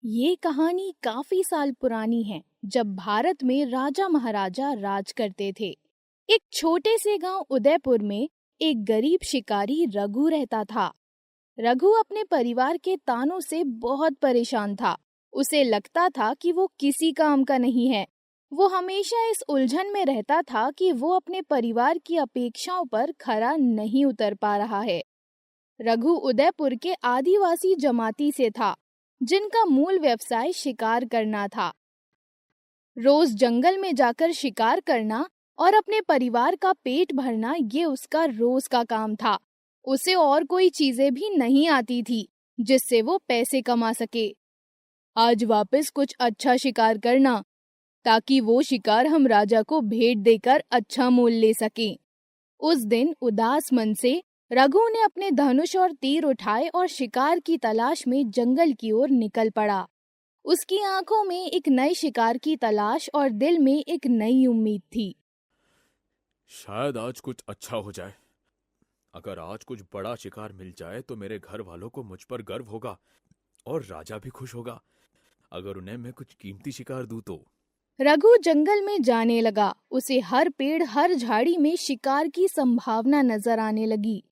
ये कहानी काफी साल पुरानी है, जब भारत में राजा महाराजा राज करते थे। एक छोटे से गांव उदयपुर में एक गरीब शिकारी रघु रहता था। रघु अपने परिवार के तानों से बहुत परेशान था। उसे लगता था कि वो किसी काम का नहीं है। वो हमेशा इस उलझन में रहता था कि वो अपने परिवार की अपेक्षाओं पर खरा नहीं उतर पा रहा है। रघु उदयपुर के आदिवासी जमाती से था, जिनका मूल व्यवसाय शिकार करना था। रोज जंगल में जाकर शिकार करना और अपने परिवार का पेट भरना, ये उसका रोज का काम था। उसे और कोई चीजें भी नहीं आती थी जिससे वो पैसे कमा सके। आज वापस कुछ अच्छा शिकार करना, ताकि वो शिकार हम राजा को भेंट देकर अच्छा मोल ले सकें। उस दिन उदास मन से रघु ने अपने धनुष और तीर उठाए और शिकार की तलाश में जंगल की ओर निकल पड़ा। उसकी आंखों में एक नए शिकार की तलाश और दिल में एक नई उम्मीद थी। शायद आज कुछ अच्छा हो जाए। अगर आज कुछ बड़ा शिकार मिल जाए तो मेरे घर वालों को मुझ पर गर्व होगा और राजा भी खुश होगा। अगर उन्हें मैं कुछ कीमती शिकार दूं तो। रघु जंगल में जाने लगा। उसे हर पेड़, हर झाड़ी में शिकार की संभावना नजर आने लगी।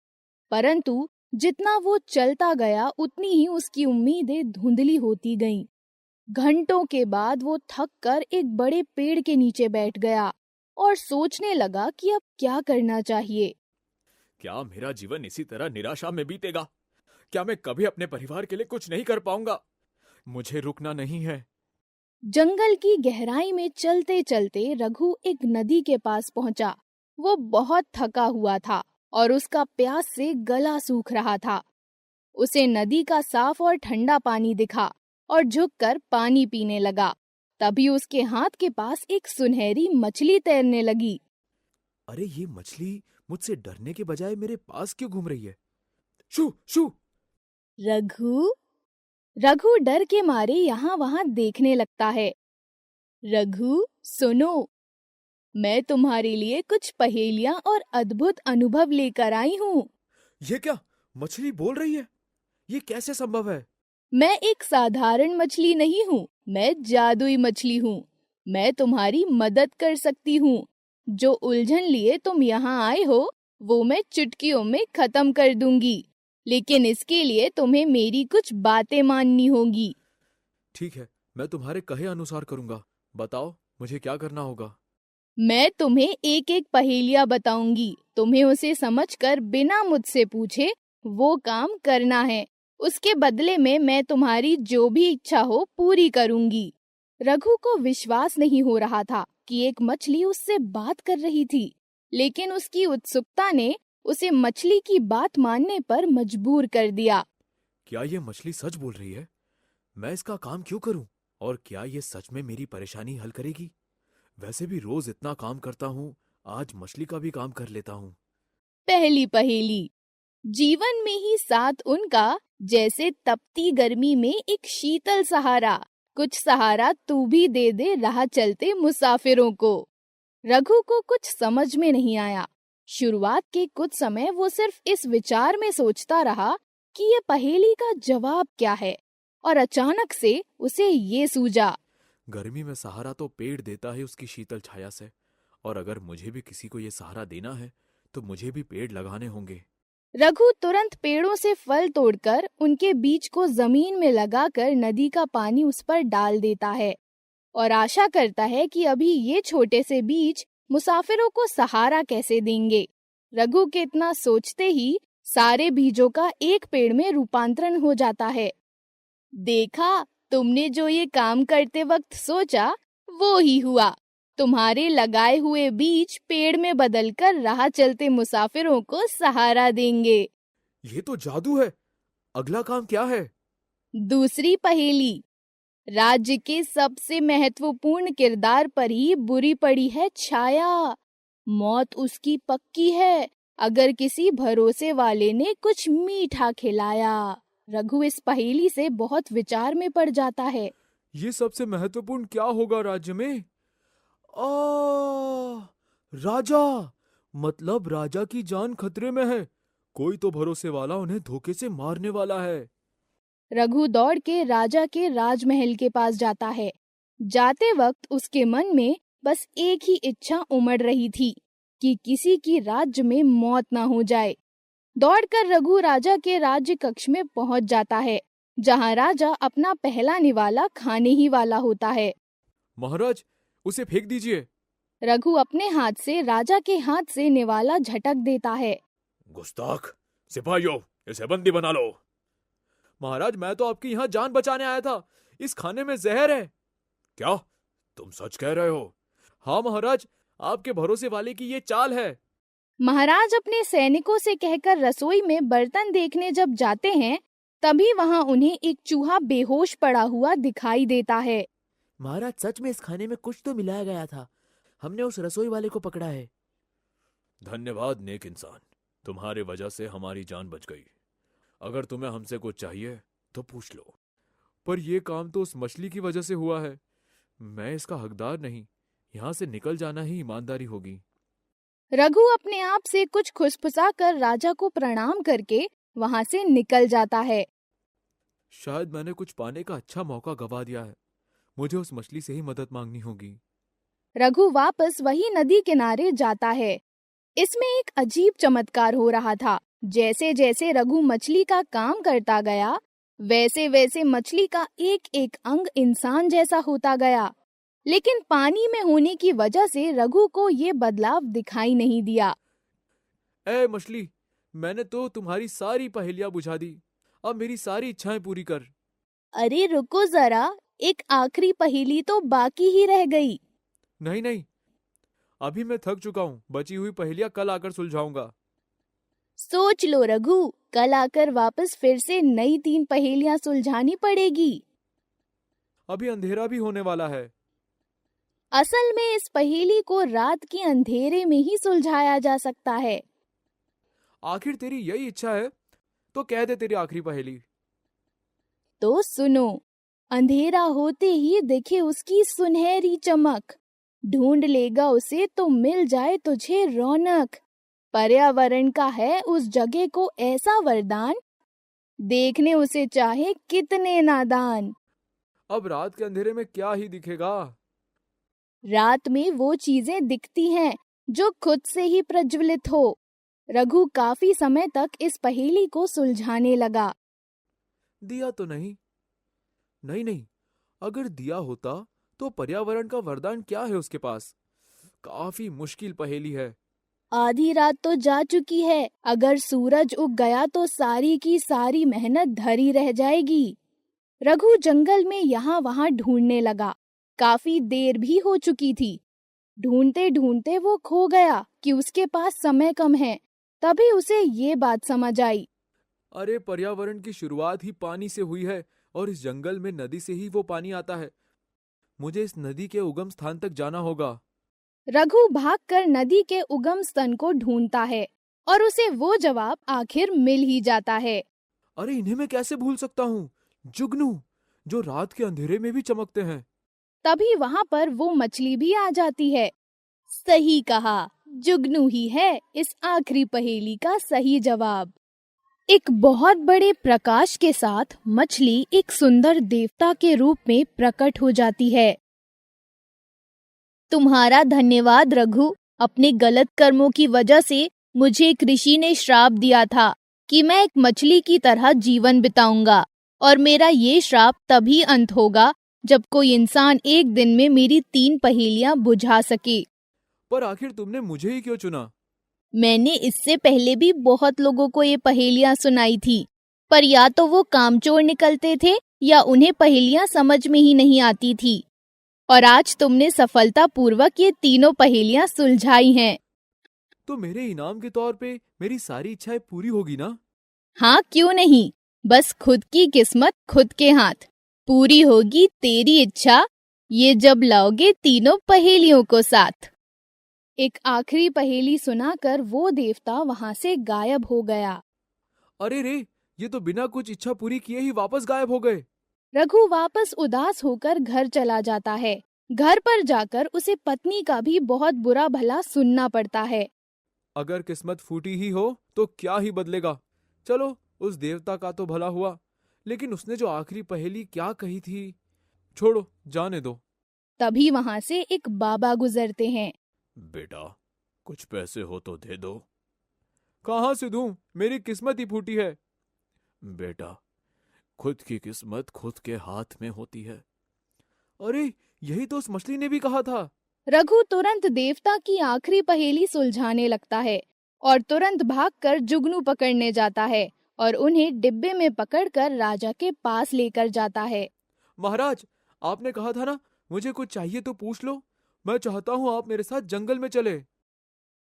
परंतु जितना वो चलता गया, उतनी ही उसकी उम्मीदें धुंधली होती गईं। घंटों के बाद वो थक कर एक बड़े पेड़ के नीचे बैठ गया और सोचने लगा कि अब क्या करना चाहिए। क्या मेरा जीवन इसी तरह निराशा में बीतेगा? क्या मैं कभी अपने परिवार के लिए कुछ नहीं कर पाऊंगा? मुझे रुकना नहीं है। जंगल की गहराई में चलते चलते रघु एक नदी के पास पहुंचा। वो बहुत थका हुआ था और उसका प्यास से गला सूख रहा था। उसे नदी का साफ और ठंडा पानी दिखा और झुककर पानी पीने लगा। तभी उसके हाथ के पास एक सुनहरी मछली तैरने लगी। अरे ये मछली मुझसे डरने के बजाय मेरे पास क्यों घूम रही है? शू शू। रघु रघु डर के मारे यहाँ वहां देखने लगता है। रघु, सुनो, मैं तुम्हारे लिए कुछ पहेलियां और अद्भुत अनुभव लेकर आई हूँ। ये क्या? मछली बोल रही है? ये कैसे संभव है? मैं एक साधारण मछली नहीं हूँ, मैं जादुई मछली हूँ। मैं तुम्हारी मदद कर सकती हूँ। जो उलझन लिए तुम यहाँ आए हो, वो मैं चुटकियों में खत्म कर दूंगी। लेकिन इसके लिए तुम्हें मेरी कुछ बातें माननी होगी। ठीक है, मैं तुम्हारे कहे अनुसार करूंगा। बताओ, मुझे क्या करना होगा? मैं तुम्हें एक एक पहेलियां बताऊंगी। तुम्हें उसे समझकर बिना मुझसे पूछे वो काम करना है। उसके बदले में मैं तुम्हारी जो भी इच्छा हो पूरी करूंगी। रघु को विश्वास नहीं हो रहा था कि एक मछली उससे बात कर रही थी, लेकिन उसकी उत्सुकता ने उसे मछली की बात मानने पर मजबूर कर दिया। क्या ये मछली सच बोल रही है? मैं इसका काम क्यों करूं? और क्या ये सच में मेरी परेशानी हल करेगी? वैसे भी रोज इतना काम करता हूँ, आज मछली का भी काम कर लेता हूँ। पहली पहेली। जीवन में ही साथ उनका, जैसे तपती गर्मी में एक शीतल सहारा। कुछ सहारा तू भी दे दे राह चलते मुसाफिरों को। रघु को कुछ समझ में नहीं आया। शुरुआत के कुछ समय वो सिर्फ इस विचार में सोचता रहा कि ये पहेली का जवाब क्या है, और अचानक से उसे ये सूझा। गर्मी में सहारा तो पेड़ देता है उसकी शीतल छाया से, और अगर मुझे भी किसी को ये सहारा देना है तो मुझे भी पेड़ लगाने होंगे। रघु तुरंत पेड़ों से फल तोड़कर उनके बीज को जमीन में लगाकर नदी का पानी उस पर डाल देता है और आशा करता है कि अभी ये छोटे से बीज मुसाफिरों को सहारा कैसे देंगे। रघु के इतना सोचते ही सारे बीजों का एक पेड़ में रूपांतरण हो जाता है। देखा, तुमने जो ये काम करते वक्त सोचा, वो ही हुआ। तुम्हारे लगाए हुए बीज पेड़ में बदलकर राह चलते मुसाफिरों को सहारा देंगे। ये तो जादू है। अगला काम क्या है? दूसरी पहेली। राज्य के सबसे महत्वपूर्ण किरदार पर ही बुरी पड़ी है छाया। मौत उसकी पक्की है अगर किसी भरोसे वाले ने कुछ मीठा खिलाया। रघु इस पहेली से बहुत विचार में पड़ जाता है। ये सबसे महत्वपूर्ण क्या होगा राज्य में? राजा! मतलब राजा की जान खतरे में है। कोई तो भरोसे वाला उन्हें धोखे से मारने वाला है। रघु दौड़ के राजा के राजमहल के पास जाता है। जाते वक्त उसके मन में बस एक ही इच्छा उमड़ रही थी कि किसी की राज्य में मौत ना हो जाए। दौड़कर रघु राजा के राज्य कक्ष में पहुंच जाता है, जहां राजा अपना पहला निवाला खाने ही वाला होता है। महाराज, उसे फेंक दीजिए। रघु अपने हाथ से राजा के हाथ से निवाला झटक देता है। गुस्ताख, सिपाहियों, इसे बंदी बना लो। महाराज, मैं तो आपकी यहाँ जान बचाने आया था। इस खाने में जहर है। क्या तुम सच कह रहे हो? हाँ महाराज, आपके भरोसे वाले की ये चाल है। महाराज अपने सैनिकों से कहकर रसोई में बर्तन देखने जब जाते हैं, तभी वहां उन्हें एक चूहा बेहोश पड़ा हुआ दिखाई देता है। महाराज, सच में इस खाने में कुछ तो मिलाया गया था। हमने उस रसोई वाले को पकड़ा है। धन्यवाद नेक इंसान, तुम्हारे वजह से हमारी जान बच गई। अगर तुम्हें हमसे कुछ चाहिए तो पूछ लो, पर यह काम तो उस मछली की वजह से हुआ है। मैं इसका हकदार नहीं। यहाँ से निकल जाना ही ईमानदारी होगी। रघु अपने आप से कुछ खुसफुसा कर राजा को प्रणाम करके वहां से निकल जाता है। शायद मैंने कुछ पाने का अच्छा मौका गवा दिया है। मुझे उस मछली से ही मदद मांगनी होगी। रघु वापस वही नदी किनारे जाता है। इसमें एक अजीब चमत्कार हो रहा था। जैसे जैसे रघु मछली का काम करता गया, वैसे वैसे मछली का एक एक अंग इंसान जैसा होता गया। लेकिन पानी में होने की वजह से रघु को ये बदलाव दिखाई नहीं दिया। ए मछली, मैंने तो तुम्हारी सारी पहेलियां बुझा दी। अब मेरी सारी इच्छाएं पूरी कर। अरे रुको जरा, एक आखिरी पहेली तो बाकी ही रह गई। नहीं नहीं, अभी मैं थक चुका हूँ। बची हुई पहेलियां कल आकर सुलझाऊंगा। सोच लो रघु, कल आकर वापस फिर से नई 3 पहेलियां सुलझानी पड़ेगी। अभी अंधेरा भी होने वाला है। असल में इस पहेली को रात के अंधेरे में ही सुलझाया जा सकता है। आखिर तेरी यही इच्छा है तो कह दे तेरी आखिरी पहेली। तो सुनो, अंधेरा होते ही दिखे उसकी सुनहरी चमक, ढूंढ लेगा उसे तो मिल जाए तुझे रौनक। पर्यावरण का है उस जगह को ऐसा वरदान, देखने उसे चाहे कितने नादान। अब रात के अंधेरे में क्या ही दिखेगा? रात में वो चीजें दिखती हैं जो खुद से ही प्रज्वलित हो। रघु काफी समय तक इस पहेली को सुलझाने लगा। दिया तो नहीं? नहीं नहीं, अगर दिया होता तो पर्यावरण का वरदान क्या है उसके पास? काफी मुश्किल पहेली है। आधी रात तो जा चुकी है, अगर सूरज उग गया तो सारी की सारी मेहनत धरी रह जाएगी। रघु जंगल में यहाँ वहाँ ढूंढने लगा। काफी देर भी हो चुकी थी। ढूंढते ढूंढते वो खो गया कि उसके पास समय कम है। तभी उसे ये बात समझ आई। अरे, पर्यावरण की शुरुआत ही पानी से हुई है और इस जंगल में नदी से ही वो पानी आता है। मुझे इस नदी के उगम स्थान तक जाना होगा। रघु भागकर नदी के उगम स्थल को ढूंढता है और उसे वो जवाब आखिर मिल ही जाता है। अरे, इन्हें मैं कैसे भूल सकता हूँ? जुगनू, जो रात के अंधेरे में भी चमकते हैं। तभी वहां पर वो मछली भी आ जाती है। सही कहा, जुगनू ही है इस आखिरी पहेली का सही जवाब। एक बहुत बड़े प्रकाश के साथ मछली एक सुंदर देवता के रूप में प्रकट हो जाती है। तुम्हारा धन्यवाद रघु, अपने गलत कर्मों की वजह से मुझे एक ऋषि ने श्राप दिया था कि मैं एक मछली की तरह जीवन बिताऊंगा, और मेरा ये श्राप तभी अंत होगा जब कोई इंसान एक दिन में मेरी 3 पहेलियां बुझा सके। पर आखिर तुमने मुझे ही क्यों चुना? मैंने इससे पहले भी बहुत लोगों को ये पहेलियां सुनाई थी, पर या तो वो कामचोर निकलते थे या उन्हें पहेलियां समझ में ही नहीं आती थी। और आज तुमने सफलतापूर्वक ये तीनों पहेलियां सुलझाई हैं। तो मेरे इनाम के तौर पे मेरी सारी इच्छाएं पूरी होगी ना? हाँ, क्यों नहीं। बस खुद की किस्मत खुद के हाथ। पूरी होगी तेरी इच्छा, ये जब लाओगे तीनों पहेलियों को साथ। एक आखिरी पहेली सुनाकर वो देवता वहां से गायब हो गया। अरे रे, ये तो बिना कुछ इच्छा पूरी किए ही वापस गायब हो गए। रघु वापस उदास होकर घर चला जाता है। घर पर जाकर उसे पत्नी का भी बहुत बुरा भला सुनना पड़ता है। अगर किस्मत फूटी ही हो तो क्या ही बदलेगा। चलो, उस देवता का तो भला हुआ, लेकिन उसने जो आखिरी पहेली क्या कही थी, छोड़ो, जाने दो। तभी वहां से एक बाबा गुजरते हैं। बेटा, कुछ पैसे हो तो दे दो। कहाँ से दूं? मेरी किस्मत ही फूटी है। बेटा, खुद की किस्मत खुद के हाथ में होती है। अरे, यही तो उस मछली ने भी कहा था। रघु तुरंत देवता की आखिरी पहेली सुलझाने लगता है और तुरंत भागकर जुगनू पकड़ने जाता है और उन्हें डिब्बे में पकड़कर राजा के पास लेकर जाता है। महाराज, आपने कहा था ना, मुझे कुछ चाहिए तो पूछ लो। मैं चाहता हूँ आप मेरे साथ जंगल में चले।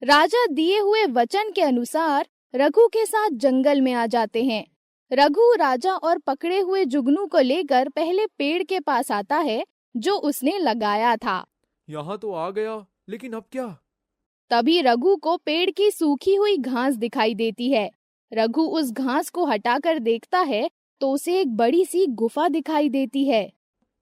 राजा दिए हुए वचन के अनुसार रघु के साथ जंगल में आ जाते हैं। रघु राजा और पकड़े हुए जुगनू को लेकर पहले पेड़ के पास आता है जो उसने लगाया था। यहाँ तो आ गया, लेकिन अब क्या? तभी रघु को पेड़ की सूखी हुई घास दिखाई देती है। रघु उस घास को हटाकर देखता है तो उसे एक बड़ी सी गुफा दिखाई देती है।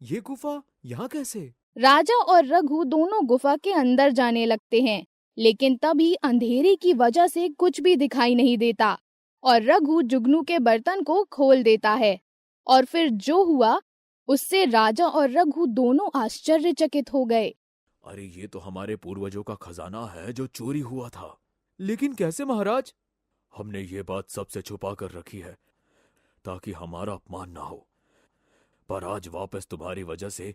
ये गुफा यहाँ कैसे? राजा और रघु दोनों गुफा के अंदर जाने लगते हैं, लेकिन तभी अंधेरे की वजह से कुछ भी दिखाई नहीं देता और रघु जुगनू के बर्तन को खोल देता है। और फिर जो हुआ उससे राजा और रघु दोनों आश्चर्यचकित हो गए। अरे, ये तो हमारे पूर्वजों का खजाना है जो चोरी हुआ था। लेकिन कैसे महाराज? हमने ये बात सबसे छुपा कर रखी है ताकि हमारा अपमान ना हो। पर आज वापस तुम्हारी वजह से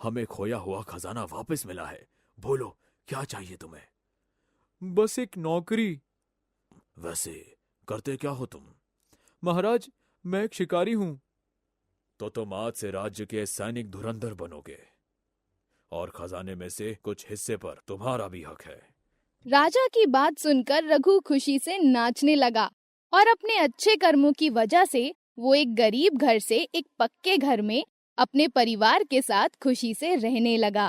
हमें खोया हुआ खजाना वापस मिला है। बोलो, क्या चाहिए तुम्हें? बस एक नौकरी। वैसे करते क्या हो तुम? महाराज, मैं एक शिकारी हूं। तो तुम आज से राज्य के सैनिक धुरंधर बनोगे और खजाने में से कुछ हिस्से पर तुम्हारा भी हक है। राजा की बात सुनकर रघु खुशी से नाचने लगा और अपने अच्छे कर्मों की वजह से वो एक गरीब घर से एक पक्के घर में अपने परिवार के साथ खुशी से रहने लगा।